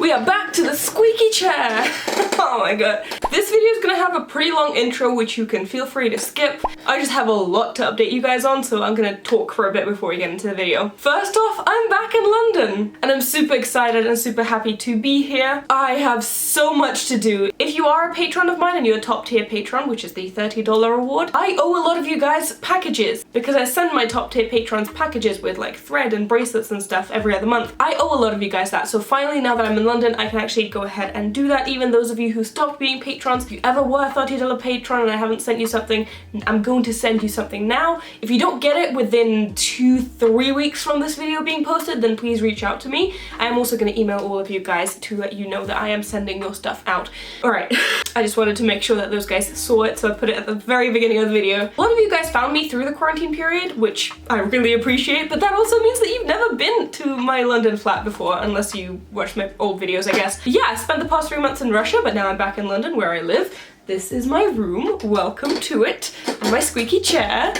We are back to the squeaky chair. Oh my god. This video is gonna have a pretty long intro, which you can feel free to skip. I just have a lot to update you guys on, so I'm gonna talk for a bit before we get into the video. First off, I'm back in London, and I'm super excited and super happy to be here. I have so much to do. If you are a patron of mine and you're a top tier patron, which is the $30 reward, I owe a lot of you guys packages, because I send my top tier patrons packages with like thread and bracelets and stuff every other month. I owe a lot of you guys that, so finally now that I'm in London, I can actually go ahead and do that. Even those of you who stopped being patrons, if you ever were a $30 patron and I haven't sent you something, I'm going to send you something now. If you don't get it within 2-3 weeks from this video being posted, then please reach out to me. I am also going to email all of you guys to let you know that I am sending your stuff out. Alright, I just wanted to make sure that those guys saw it, so I put it at the very beginning of the video. A lot of you guys found me through the quarantine period, which I really appreciate, but that also means that you've never been to my London flat before, unless you watched my old videos, I guess. But yeah, I spent the past 3 months in Russia, but now I'm back in London where I live. This is my room, welcome to it, and my squeaky chair.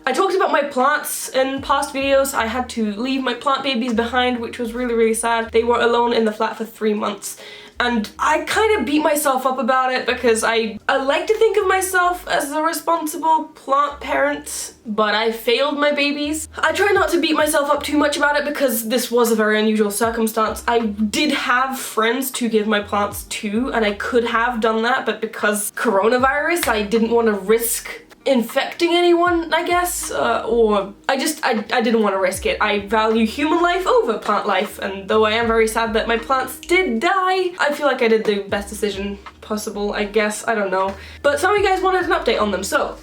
I talked about my plants in past videos. I had to leave my plant babies behind, which was really sad. They were alone in the flat for 3 months. And I kind of beat myself up about it because I like to think of myself as a responsible plant parent, but I failed my babies. I try not to beat myself up too much about it because this was a very unusual circumstance. I did have friends to give my plants to, and I could have done that, but because coronavirus, I didn't want to risk infecting anyone, I guess, or I didn't want to risk it. I value human life over plant life, and though I am very sad that my plants did die, I feel like I did the best decision possible, I guess. I don't know. But some of you guys wanted an update on them, so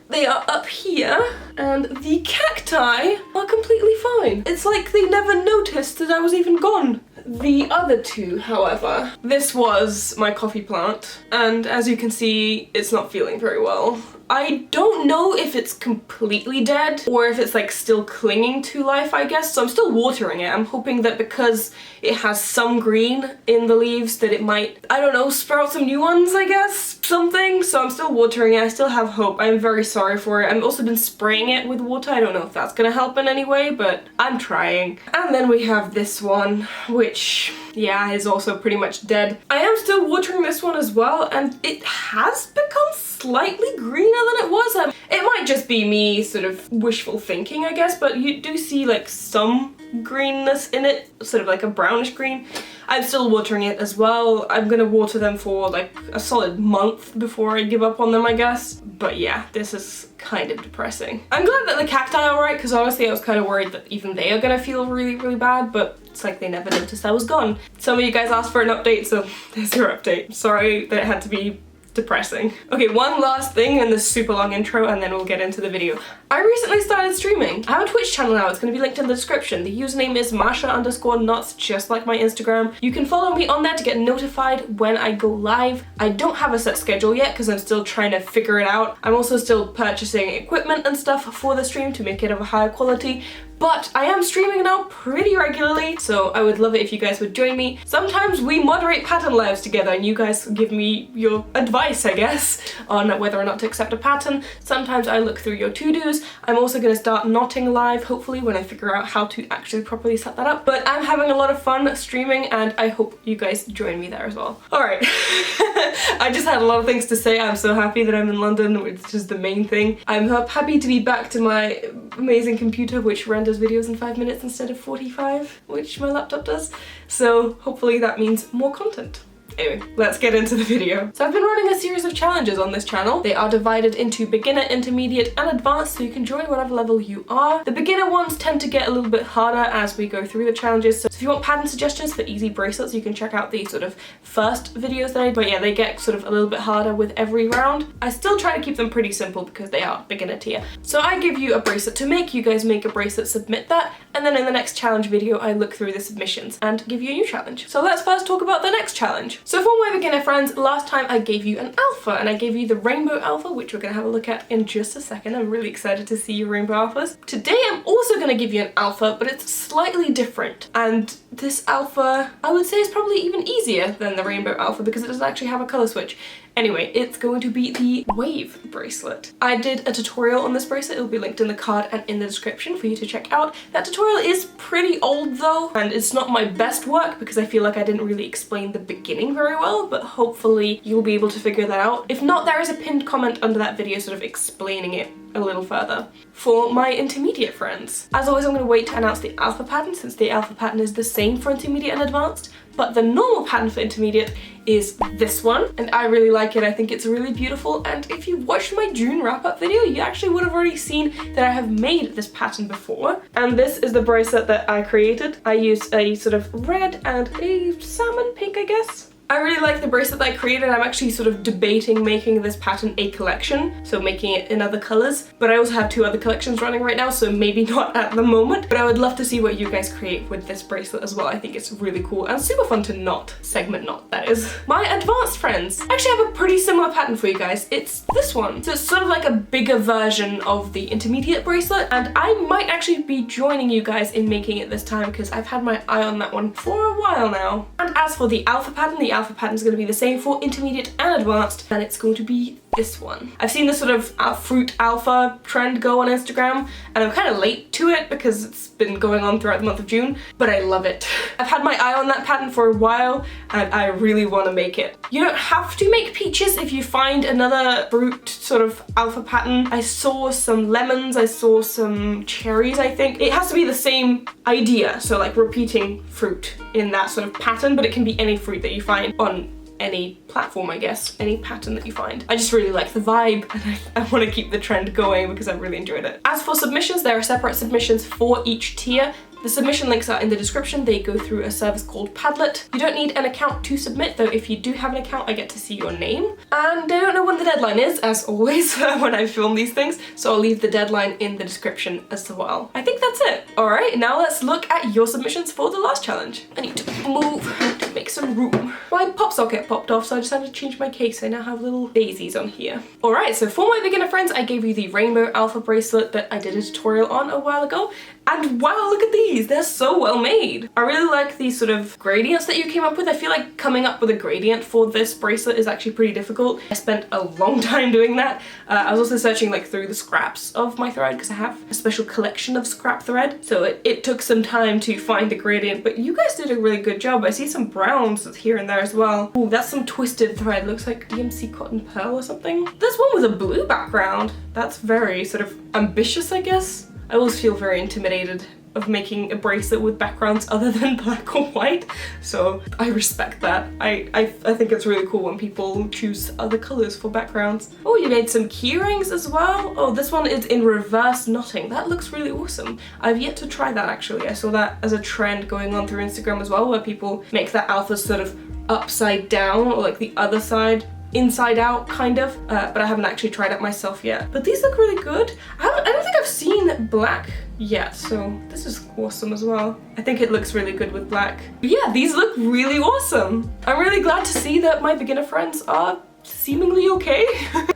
they are up here, and the cacti are completely fine. It's like they never noticed that I was even gone. The other two, however, this was my coffee plant, and as you can see, it's not feeling very well. I don't know if it's completely dead or if it's like still clinging to life, I guess, so I'm still watering it. I'm hoping that because it has some green in the leaves that it might, I don't know, sprout some new ones, I guess, something. So I'm still watering it. I still have hope. I'm very sorry for it. I've also been spraying it with water. I don't know if that's gonna help in any way, but I'm trying. And then we have this one, which, yeah, is also pretty much dead. I am still watering this one as well, and it has become slightly greener than it was. It might just be me sort of wishful thinking, I guess, but you do see like some greenness in it, sort of like a brownish green. I'm still watering it as well. I'm gonna water them for like a solid month before I give up on them, I guess. But yeah, this is kind of depressing. I'm glad that the cacti are alright, because honestly I was kind of worried that even they are gonna feel really bad, but it's like they never noticed I was gone. Some of you guys asked for an update, so there's your update. Sorry that it had to be depressing. Okay, one last thing in this super long intro and then we'll get into the video. I recently started streaming. I have a Twitch channel now. It's going to be linked in the description. The username is Masha_nuts, just like my Instagram. You can follow me on there to get notified when I go live. I don't have a set schedule yet because I'm still trying to figure it out. I'm also still purchasing equipment and stuff for the stream to make it of a higher quality. But I am streaming now pretty regularly, so I would love it if you guys would join me. Sometimes we moderate pattern lives together and you guys give me your advice, I guess, on whether or not to accept a pattern. Sometimes I look through your to-dos. I'm also going to start knotting live, hopefully, when I figure out how to actually properly set that up. But I'm having a lot of fun streaming and I hope you guys join me there as well. Alright, I just had a lot of things to say. I'm so happy that I'm in London, which is the main thing. I'm happy to be back to my amazing computer, which renders videos in 5 minutes instead of 45, which my laptop does. So hopefully that means more content. Anyway, let's get into the video. So I've been running a series of challenges on this channel. They are divided into beginner, intermediate, and advanced, so you can join whatever level you are. The beginner ones tend to get a little bit harder as we go through the challenges. So if you want pattern suggestions for easy bracelets, you can check out the sort of first videos that I did. But yeah, they get sort of a little bit harder with every round. I still try to keep them pretty simple because they are beginner tier. So I give you a bracelet to make, you guys make a bracelet, submit that, and then in the next challenge video, I look through the submissions and give you a new challenge. So let's first talk about the next challenge. So for my beginner friends, last time I gave you an alpha, and I gave you the rainbow alpha, which we're gonna have a look at in just a second. I'm really excited to see your rainbow alphas. Today I'm also gonna give you an alpha, but it's slightly different. And this alpha, I would say, is probably even easier than the rainbow alpha because it doesn't actually have a color switch. Anyway, it's going to be the wave bracelet. I did a tutorial on this bracelet. It'll be linked in the card and in the description for you to check out. That tutorial is pretty old though, and it's not my best work because I feel like I didn't really explain the beginning very well, but hopefully you'll be able to figure that out. If not, there is a pinned comment under that video sort of explaining it a little further. For my intermediate friends, as always, I'm going to wait to announce the alpha pattern since the alpha pattern is the same for intermediate and advanced, but the normal pattern for intermediate is this one, and I really like it. I think it's really beautiful, and if you watched my June wrap-up video, you actually would have already seen that I have made this pattern before. And this is the bracelet that I created. I used a sort of red and a salmon pink, I guess. I really like the bracelet that I created. I'm actually sort of debating making this pattern a collection, so making it in other colors. But I also have 2 other collections running right now, so maybe not at the moment. But I would love to see what you guys create with this bracelet as well. I think it's really cool and super fun to knot. Segment knot, that is. My advanced friends actually have a pretty similar pattern for you guys. It's this one. So it's sort of like a bigger version of the intermediate bracelet, and I might actually be joining you guys in making it this time because I've had my eye on that one for a while now. And as for the alpha pattern, the alpha pattern is going to be the same for intermediate and advanced, and it's going to be this one. I've seen this sort of fruit alpha trend go on Instagram, and I'm kind of late to it because it's been going on throughout the month of June, but I love it. I've had my eye on that pattern for a while, and I really want to make it. You don't have to make peaches if you find another fruit sort of alpha pattern. I saw some lemons, I saw some cherries, I think. It has to be the same idea, so like repeating fruit in that sort of pattern, but it can be any fruit that you find on any platform, I guess, any pattern that you find. I just really like the vibe, and I want to keep the trend going because I really enjoyed it. As for submissions, there are separate submissions for each tier. The submission links are in the description. They go through a service called Padlet. You don't need an account to submit, though. If you do have an account, I get to see your name. And I don't know when the deadline is, as always, when I film these things, so I'll leave the deadline in the description as well. I think that's it. All right, now let's look at your submissions for the last challenge. I need to move to make some room. My pop socket popped off, so I just had to change my case. I now have little daisies on here. All right, so for my beginner friends, I gave you the rainbow alpha bracelet that I did a tutorial on a while ago. And wow, look at these, they're so well made. I really like these sort of gradients that you came up with. I feel like coming up with a gradient for this bracelet is actually pretty difficult. I spent a long time doing that. I was also searching like through the scraps of my thread because I have a special collection of scrap thread. So it took some time to find the gradient, but you guys did a really good job. I see some browns here and there as well. Ooh, that's some twisted thread. Looks like DMC cotton pearl or something. There's one with a blue background. That's very sort of ambitious, I guess. I always feel very intimidated of making a bracelet with backgrounds other than black or white, so I respect that. I think it's really cool when people choose other colors for backgrounds. Oh, you made some key rings as well. Oh, this one is in reverse knotting. That looks really awesome. I've yet to try that actually. I saw that as a trend going on through Instagram as well, where people make that alpha sort of upside down or like the other side inside out kind of, but I haven't actually tried it myself yet. But these look really good. I don't think I've seen black yet, so this is awesome as well. I think it looks really good with black. But yeah, these look really awesome. I'm really glad to see that my beginner friends are seemingly okay.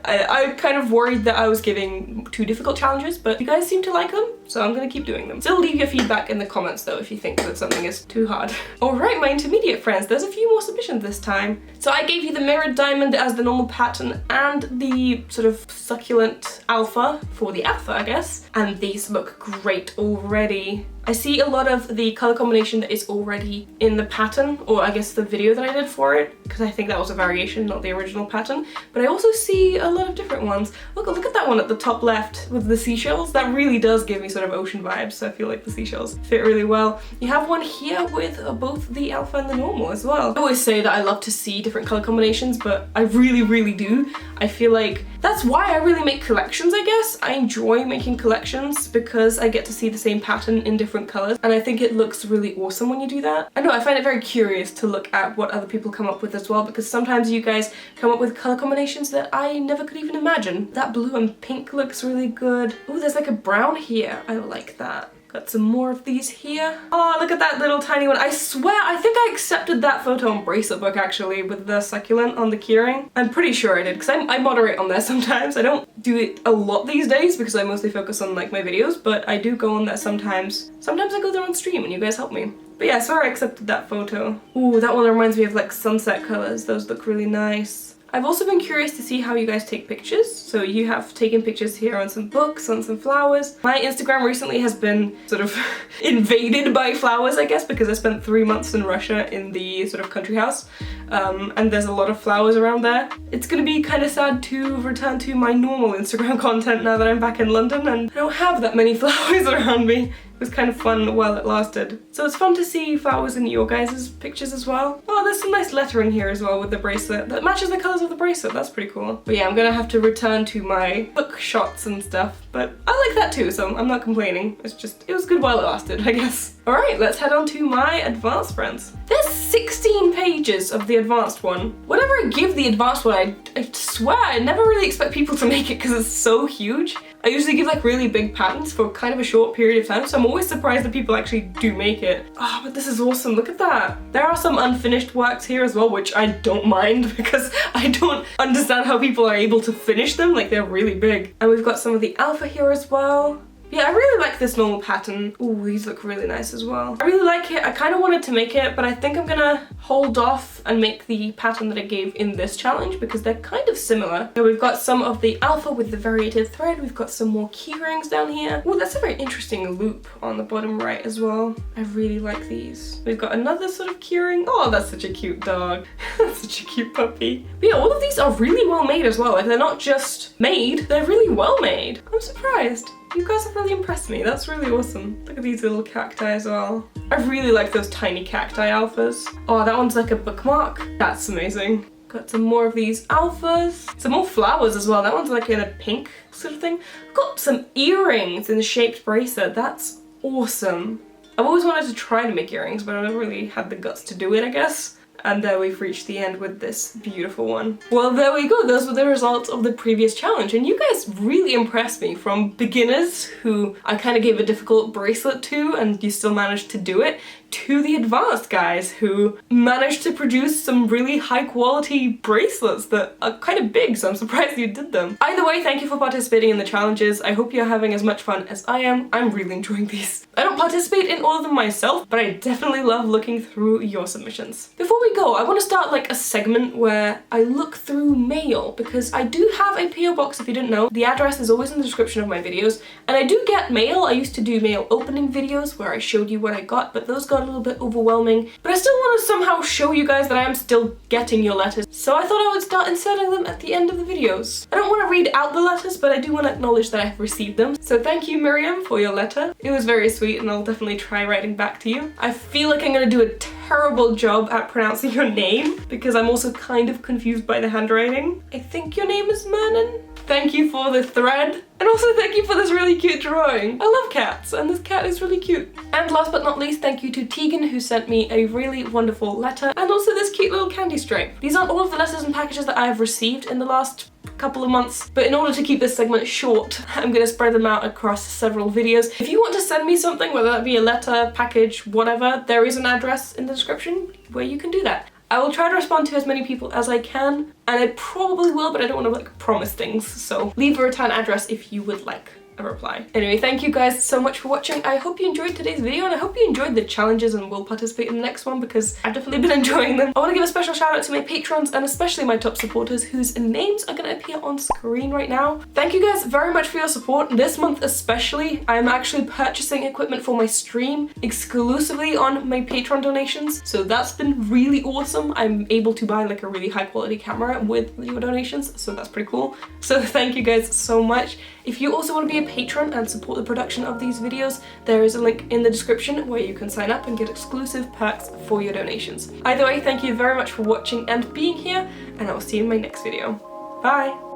I'm kind of worried that I was giving too difficult challenges, but you guys seem to like them, so I'm gonna keep doing them. Still leave your feedback in the comments though if you think that something is too hard. Alright, my intermediate friends, there's a few more submissions this time. So I gave you the mirrored diamond as the normal pattern and the sort of succulent alpha for the alpha, I guess. And these look great already. I see a lot of the color combination that is already in the pattern, or I guess the video that I did for it, because I think that was a variation, not the original pattern. But I also see a lot of different ones. Look at that one at the top left with the seashells. That really does give me sort of ocean vibes, so I feel like the seashells fit really well. You have one here with both the alpha and the normal as well. I always say that I love to see different color combinations, but I really do. I feel like that's why I really make collections, I guess. I enjoy making collections because I get to see the same pattern in different colors, and I think it looks really awesome when you do that. I know, I find it very curious to look at what other people come up with as well, because sometimes you guys come up with color combinations that I never could even imagine. That blue and pink looks really good. Oh, there's like a brown here. I like that. Got some more of these here. Oh, look at that little tiny one. I swear, I think I accepted that photo on Bracelet Book actually with the succulent on the keyring. I'm pretty sure I did because I moderate on there sometimes. I don't do it a lot these days because I mostly focus on like my videos, but I do go on there sometimes. Sometimes I go there on stream and you guys help me. But yeah, sorry I accepted that photo. Ooh, that one reminds me of like sunset colors. Those look really nice. I've also been curious to see how you guys take pictures. So you have taken pictures here on some books, on some flowers. My Instagram recently has been sort of invaded by flowers, I guess, because I spent 3 months in Russia in the sort of country house. And there's a lot of flowers around there. It's gonna be kind of sad to return to my normal Instagram content now that I'm back in London and I don't have that many flowers around me. It was kind of fun while it lasted. So it's fun to see flowers in your guys' pictures as well. Oh, there's some nice lettering here as well with the bracelet. That matches the colours of the bracelet, that's pretty cool. But yeah, I'm gonna have to return to my book shots and stuff, but I like that too, so I'm not complaining. It's just, it was good while it lasted, I guess. Alright, let's head on to my advanced friends. There's 16 pages of the advanced one. Whenever I give the advanced one, I swear I never really expect people to make it because it's so huge. I usually give like really big patterns for kind of a short period of time, so I'm always surprised that people actually do make it. Oh, but this is awesome, look at that. There are some unfinished works here as well, which I don't mind because I don't understand how people are able to finish them, like they're really big. And we've got some of the alpha here as well. Yeah, I really like this normal pattern. Ooh, these look really nice as well. I really like it. I kind of wanted to make it, but I think I'm gonna hold off and make the pattern that I gave in this challenge because they're kind of similar. So we've got some of the alpha with the variated thread. We've got some more key rings down here. Ooh, that's a very interesting loop on the bottom right as well. I really like these. We've got another sort of key ring. Oh, that's such a cute dog. That's such a cute puppy. But yeah, all of these are really well made as well. Like they're not just made, they're really well made. I'm surprised. You guys have really impressed me. That's really awesome. Look at these little cacti as well. I really like those tiny cacti alphas. Oh, that one's like a bookmark. That's amazing. Got some more of these alphas. Some more flowers as well. That one's like in a pink sort of thing. I've got some earrings in the shaped bracelet. That's awesome. I've always wanted to try to make earrings, but I've never really had the guts to do it, I guess. And there we've reached the end with this beautiful one. Well, there we go. Those were the results of the previous challenge. And you guys really impressed me, from beginners who I kind of gave a difficult bracelet to and you still managed to do it, to the advanced guys who managed to produce some really high quality bracelets that are kind of big, so I'm surprised you did them. Either way, thank you for participating in the challenges. I hope you're having as much fun as I am. I'm really enjoying these. I don't participate in all of them myself, but I definitely love looking through your submissions. Before we go, I want to start like a segment where I look through mail, because I do have a PO box if you didn't know. The address is always in the description of my videos, and I do get mail. I used to do mail opening videos where I showed you what I got, but those got a little bit overwhelming. But I still want to somehow show you guys that I am still getting your letters, so I thought I would start inserting them at the end of the videos. I don't want to read out the letters, but I do want to acknowledge that I have received them. So thank you, Miriam, for your letter. It was very sweet, and I'll definitely try writing back to you. I feel like I'm going to do a terrible job at pronouncing your name because I'm also kind of confused by the handwriting. I think your name is Mernon. Thank you for the thread, and also thank you for this really cute drawing. I love cats, and this cat is really cute. And last but not least, thank you to Tegan, who sent me a really wonderful letter, and also this cute little candy stripe. These aren't all of the letters and packages that I have received in the last couple of months, but in order to keep this segment short, I'm going to spread them out across several videos. If you want to send me something, whether that be a letter, package, whatever, there is an address in the description where you can do that. I will try to respond to as many people as I can, and I probably will, but I don't want to like promise things, so leave a return address if you would like a reply. Anyway, thank you guys so much for watching. I hope you enjoyed today's video, and I hope you enjoyed the challenges and will participate in the next one because I've definitely been enjoying them. I want to give a special shout out to my patrons and especially my top supporters whose names are going to appear on screen right now. Thank you guys very much for your support. This month especially, I'm actually purchasing equipment for my stream exclusively on my Patreon donations, so that's been really awesome. I'm able to buy like a really high quality camera with your donations, so that's pretty cool. So thank you guys so much. If you also want to be a patron and support the production of these videos, there is a link in the description where you can sign up and get exclusive perks for your donations. Either way, thank you very much for watching and being here, and I will see you in my next video. Bye!